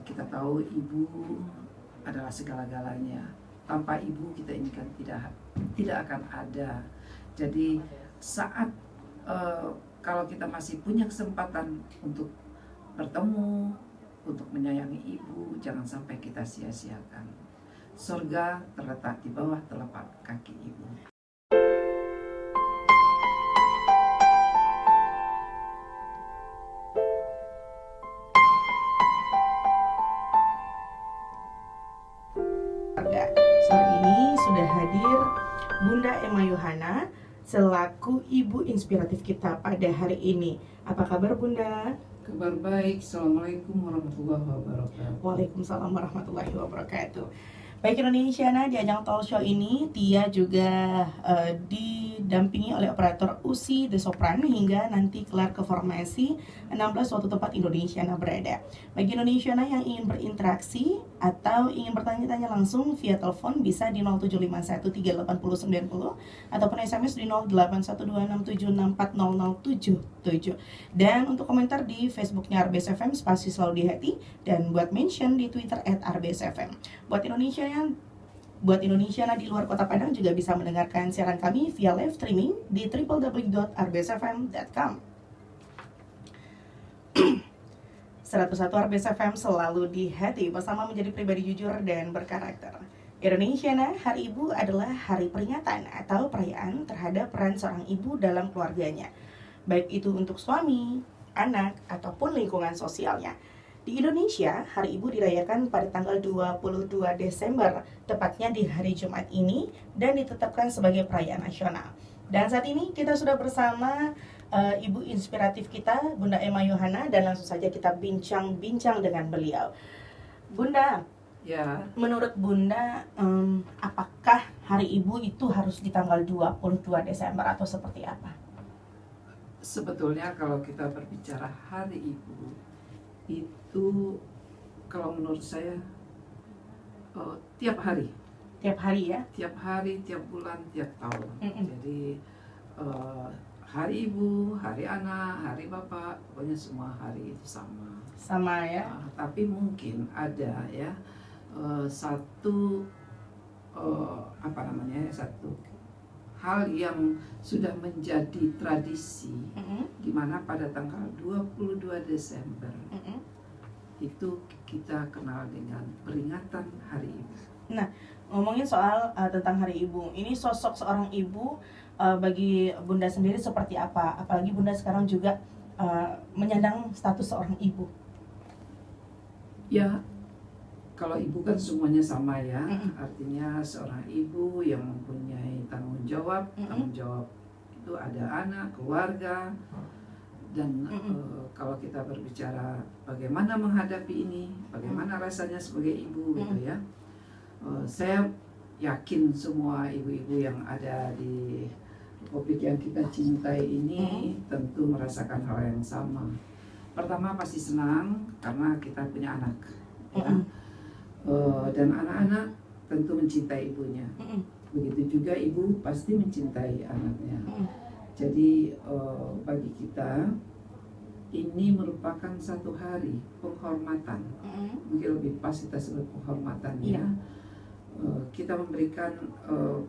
Kita tahu ibu adalah segala-galanya. Tanpa ibu kita ini kan tidak akan ada. Jadi saat kalau kita masih punya kesempatan untuk bertemu, untuk menyayangi ibu, jangan sampai kita sia-siakan. Surga terletak di bawah telapak kaki ibu. Sore ini sudah hadir Bunda Emma Yohana selaku ibu inspiratif kita pada hari ini. Apa kabar Bunda? Kabar baik. Assalamualaikum warahmatullahi wabarakatuh. Waalaikumsalam warahmatullahi wabarakatuh. Baik Indonesiana, di ajang talk show ini Tia juga didampingi oleh operator Usi The Sopran hingga nanti kelar ke formasi 16 waktu tempat Indonesiana berada. Bagi Indonesiana yang ingin berinteraksi atau ingin bertanya-tanya langsung via telepon bisa di 0751389090 ataupun SMS di 081267640077. Dan untuk komentar di Facebooknya RBS FM spasi selalu di hati, dan buat mention di Twitter @RBSFM. Buat Indonesia di luar Kota Padang juga bisa mendengarkan siaran kami via live streaming di www.rbsfm.com. 101 RBS FM selalu di hati bersama menjadi pribadi jujur dan berkarakter. Indonesia, Hari Ibu adalah hari peringatan atau perayaan terhadap peran seorang ibu dalam keluarganya, baik itu untuk suami, anak, ataupun lingkungan sosialnya. Di Indonesia, Hari Ibu dirayakan pada tanggal 22 Desember, tepatnya di hari Jumat ini, dan ditetapkan sebagai perayaan nasional. Dan saat ini kita sudah bersama ibu inspiratif kita, Bunda Emma Yohana, dan langsung saja kita bincang-bincang dengan beliau. Bunda, Ya, menurut Bunda, apakah Hari Ibu itu harus di tanggal 22 Desember atau seperti apa? sebetulnya kalau kita berbicara Hari Ibu itu, kalau menurut saya tiap hari, Tiap hari ya? tiap hari, tiap bulan, tiap tahun. Mm-mm. Jadi Hari Ibu, Hari Anak, Hari Bapak, pokoknya semua hari itu sama. Sama ya? Tapi mungkin ada ya satu satu hal yang sudah menjadi tradisi, di mana pada tanggal 22 Desember itu kita kenal dengan peringatan Hari Ibu. Nah, ngomongin soal tentang Hari Ibu, ini sosok seorang ibu bagi Bunda sendiri seperti apa? Apalagi Bunda sekarang juga menyandang status seorang ibu. Ya, kalau ibu kan semuanya sama ya. Mm-mm. Artinya seorang ibu yang mempunyai tanggung jawab. Mm-mm. Tanggung jawab itu ada anak, keluarga. Dan kalau kita berbicara bagaimana menghadapi ini, bagaimana rasanya sebagai ibu gitu ya. Saya yakin semua ibu-ibu yang ada di Republik yang kita cintai ini tentu merasakan hal yang sama. Pertama pasti senang karena kita punya anak, ya. Dan anak-anak tentu mencintai ibunya. Begitu juga ibu pasti mencintai anaknya. Jadi bagi kita ini merupakan satu hari penghormatan. Mungkin lebih pas kita sebut penghormatan ya. Kita memberikan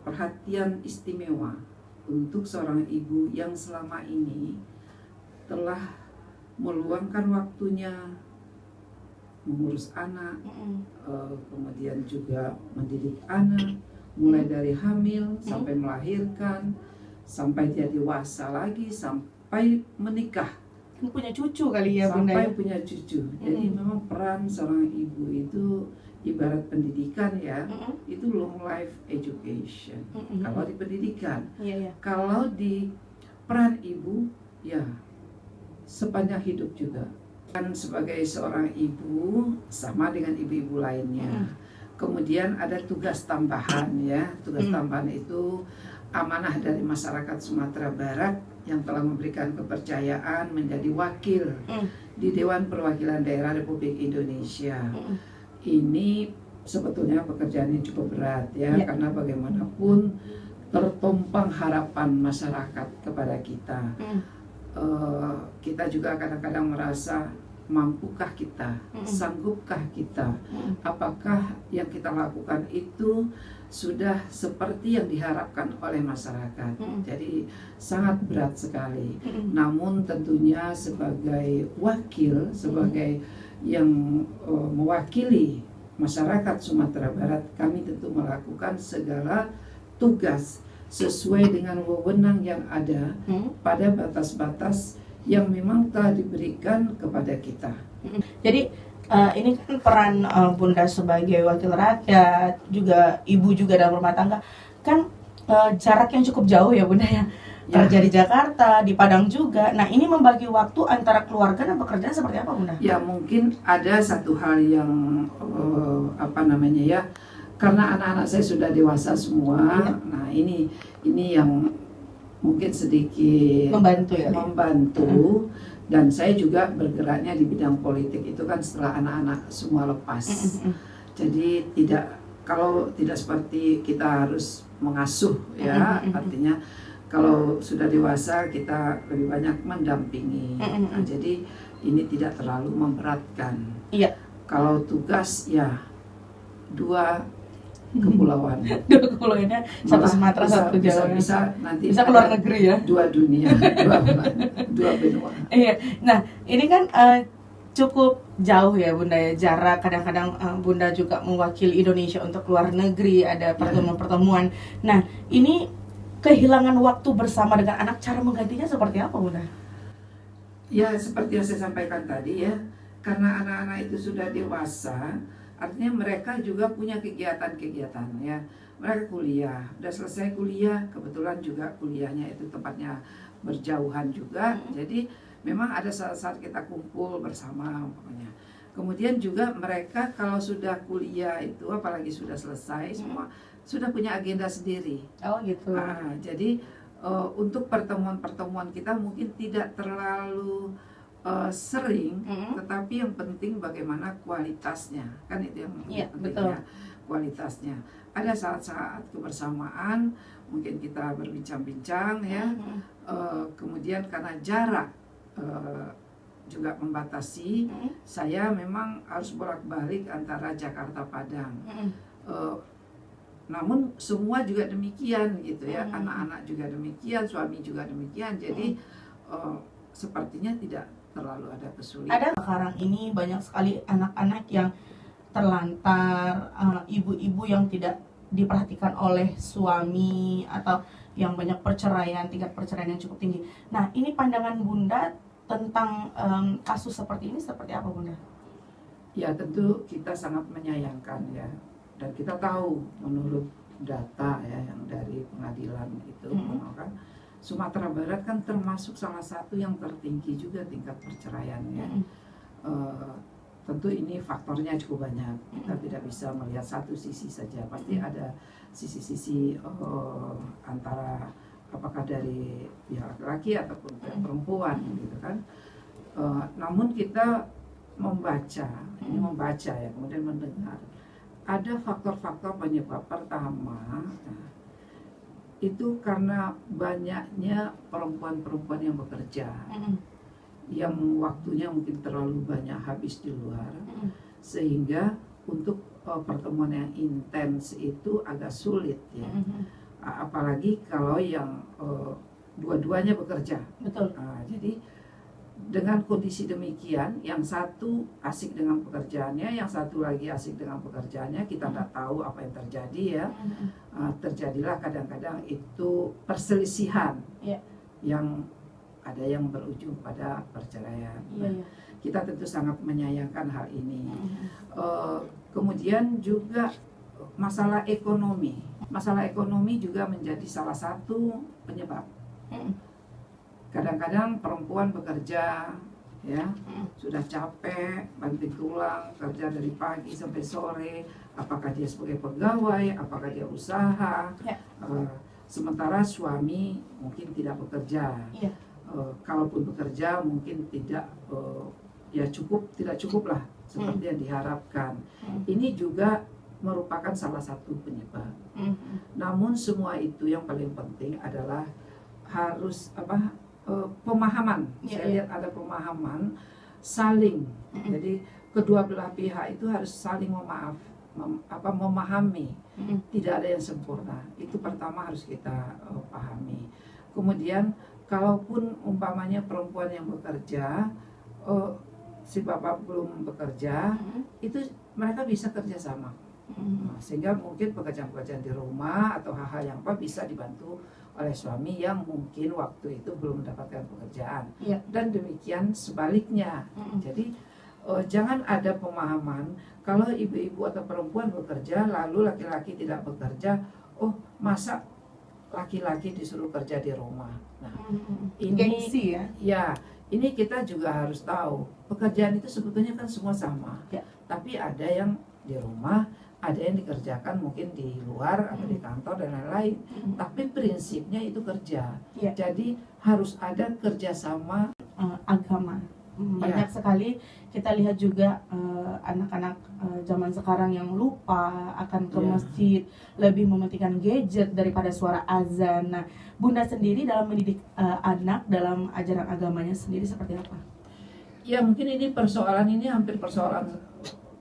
perhatian istimewa untuk seorang ibu yang selama ini telah meluangkan waktunya mengurus anak, kemudian juga mendidik anak, mulai dari hamil sampai melahirkan, sampai dia dewasa lagi, sampai menikah, Punya cucu kali ya Bunda sampai ya? punya cucu. Jadi memang peran seorang ibu itu ibarat pendidikan ya, itu long life education. Kalau di pendidikan, Iya. kalau di peran ibu ya sepanjang hidup juga. Kan sebagai seorang ibu sama dengan ibu-ibu lainnya. Kemudian ada tugas tambahan ya. Tugas tambahan itu amanah dari masyarakat Sumatera Barat yang telah memberikan kepercayaan menjadi wakil di Dewan Perwakilan Daerah Republik Indonesia. Ini sebetulnya pekerjaan yang cukup berat ya, karena bagaimanapun tertumpang harapan masyarakat kepada kita. Kita juga kadang-kadang merasa mampukah kita, sanggupkah kita, apakah yang kita lakukan itu sudah seperti yang diharapkan oleh masyarakat. Jadi sangat berat sekali. Namun tentunya sebagai wakil, sebagai yang mewakili masyarakat Sumatera Barat, kami tentu melakukan segala tugas sesuai dengan wewenang yang ada pada batas-batas yang memang telah diberikan kepada kita. Jadi ini kan peran Bunda sebagai wakil rakyat, juga ibu juga dalam rumah tangga, kan jarak yang cukup jauh ya Bunda ya, kerja di Jakarta, di Padang juga. Nah ini membagi waktu antara keluarga dan pekerjaan seperti apa Bunda? Ya mungkin ada satu hal yang karena anak-anak saya sudah dewasa semua. Nah ini yang mungkin sedikit membantu. Dan saya juga bergeraknya di bidang politik itu kan setelah anak-anak semua lepas. Jadi kalau tidak seperti kita harus mengasuh ya, artinya kalau sudah dewasa kita lebih banyak mendampingi. Nah, jadi ini tidak terlalu memberatkan. Kalau tugas ya 2 kepulauan. 2 kepulauannya, satu Sumatera, satu Jawa. Bisa keluar negeri ya. 2 dunia, 2 benua. Iya. Nah, ini kan cukup jauh ya Bunda ya, jarak. Kadang-kadang Bunda juga mewakili Indonesia untuk keluar negeri, ada pertemuan-pertemuan. Nah, ini kehilangan waktu bersama dengan anak, cara menggantinya seperti apa Bunda? Ya, seperti yang saya sampaikan tadi ya, karena anak-anak itu sudah dewasa, artinya mereka juga punya kegiatan-kegiatan ya. Mereka kuliah, udah selesai kuliah, kebetulan juga kuliahnya itu tempatnya berjauhan juga. Jadi memang ada saat-saat kita kumpul bersama pokoknya. Kemudian juga mereka kalau sudah kuliah itu, apalagi sudah selesai semua, sudah punya agenda sendiri. Oh gitu. Jadi untuk pertemuan-pertemuan kita mungkin tidak terlalu sering, tetapi yang penting bagaimana kualitasnya, kan itu yang penting ya, kualitasnya. Ada saat-saat kebersamaan, mungkin kita berbincang-bincang ya, kemudian karena jarak juga membatasi, saya memang harus bolak-balik antara Jakarta Padang. Namun semua juga demikian gitu ya, anak-anak juga demikian, suami juga demikian, jadi sepertinya tidak terlalu ada kesulitan. Ada sekarang ini banyak sekali anak-anak yang terlantar, ibu-ibu yang tidak diperhatikan oleh suami, atau yang banyak perceraian, tingkat perceraian yang cukup tinggi. Nah, ini pandangan Bunda tentang kasus seperti ini seperti apa Bunda? Ya tentu kita sangat menyayangkan ya, dan kita tahu menurut data ya yang dari pengadilan itu kan Sumatera Barat kan termasuk salah satu yang tertinggi juga tingkat perceraian ya. Tentu ini faktornya cukup banyak. Kita tidak bisa melihat satu sisi saja. Pasti ada sisi-sisi antara apakah dari pihak laki-laki ataupun pihak perempuan gitu kan. Namun kita membaca ya, kemudian mendengar ada faktor-faktor penyebab. Pertama itu karena banyaknya perempuan-perempuan yang bekerja, yang waktunya mungkin terlalu banyak habis di luar, sehingga untuk pertemuan yang intens itu agak sulit ya. Apalagi kalau yang dua-duanya bekerja. Betul. Jadi dengan kondisi demikian, yang satu asik dengan pekerjaannya, yang satu lagi asik dengan pekerjaannya, kita tidak tahu apa yang terjadi ya. Terjadilah kadang-kadang itu perselisihan yang ada yang berujung pada perceraian. Kita tentu sangat menyayangkan hal ini. Kemudian juga masalah ekonomi juga menjadi salah satu penyebab. Kadang-kadang perempuan bekerja ya, sudah capek, banting tulang, kerja dari pagi sampai sore, apakah dia sebagai pegawai, apakah dia usaha, sementara suami mungkin tidak bekerja. Kalaupun bekerja mungkin tidak tidak cukup lah seperti yang diharapkan. Ini juga merupakan salah satu penyebab. Namun semua itu yang paling penting adalah harus pemahaman. Saya lihat ada pemahaman saling. Jadi kedua belah pihak itu harus saling memahami. Tidak ada yang sempurna. Itu pertama harus kita pahami. Kemudian kalaupun umpamanya perempuan yang bekerja, si bapak belum bekerja, itu mereka bisa kerjasama. Sehingga mungkin pekerjaan-pekerjaan di rumah atau hal-hal yang bisa dibantu oleh suami yang mungkin waktu itu belum mendapatkan pekerjaan. Dan demikian sebaliknya. Jadi jangan ada pemahaman kalau ibu-ibu atau perempuan bekerja lalu laki-laki tidak bekerja, oh masa laki-laki disuruh kerja di rumah. Nah, ini gengsi ya. Ya, ini kita juga harus tahu pekerjaan itu sebetulnya kan semua sama. Tapi ada yang di rumah, ada yang dikerjakan mungkin di luar atau di kantor dan lain-lain. Tapi prinsipnya itu kerja. Jadi harus ada kerjasama agama. Banyak sekali kita lihat juga anak-anak zaman sekarang yang lupa akan ke masjid, lebih mementingkan gadget daripada suara azan. Nah, Bunda sendiri dalam mendidik anak dalam ajaran agamanya sendiri seperti apa? Ya mungkin ini persoalan ini hampir persoalan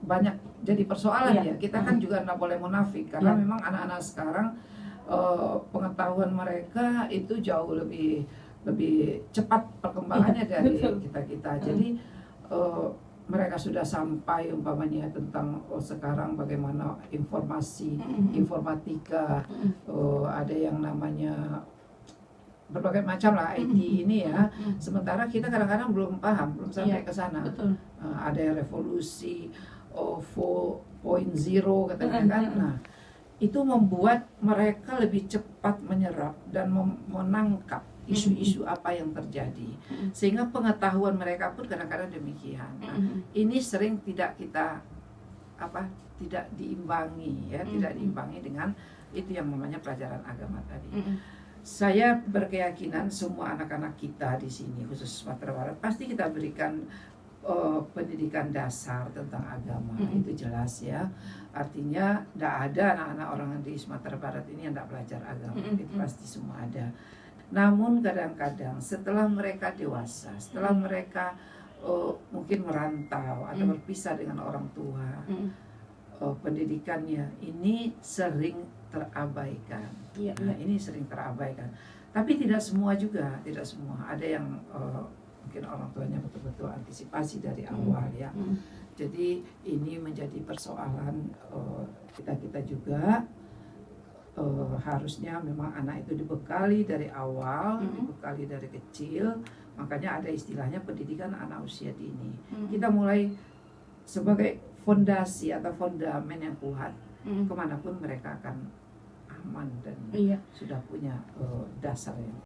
banyak jadi persoalan ya. Kita kan juga nggak boleh munafik karena memang anak-anak sekarang pengetahuan mereka itu jauh lebih cepat perkembangannya dari kita. Jadi mereka sudah sampai umpamanya tentang sekarang bagaimana informasi, informatika, ada yang namanya berbagai macam lah IT ini ya. Sementara kita kadang-kadang belum paham, belum sampai ke sana. Ada yang revolusi 4.0 katanya kan. Nah, itu membuat mereka lebih cepat menyerap dan menangkap isu-isu apa yang terjadi, sehingga pengetahuan mereka pun kadang-kadang demikian. Nah, ini sering tidak kita tidak diimbangi ya, tidak diimbangi dengan itu yang namanya pelajaran agama tadi. Saya berkeyakinan semua anak-anak kita di sini khusus Sumatera Barat pasti kita berikan pendidikan dasar tentang agama, itu jelas ya. Artinya tidak ada anak-anak orang di Sumatera Barat ini yang tidak belajar agama, itu pasti semua ada. Namun kadang-kadang setelah mereka dewasa, setelah mereka mungkin merantau atau berpisah dengan orang tua, pendidikannya ini sering terabaikan. Nah, ini sering terabaikan. Tapi tidak semua juga, tidak semua. Ada yang mungkin orang tuanya betul-betul antisipasi dari awal ya. Jadi ini menjadi persoalan kita juga. Harusnya memang anak itu dibekali dari awal, dibekali dari kecil. Makanya ada istilahnya pendidikan anak usia dini. Kita mulai sebagai fondasi atau fondamen yang kuat, kemanapun mereka akan aman dan sudah punya dasar yang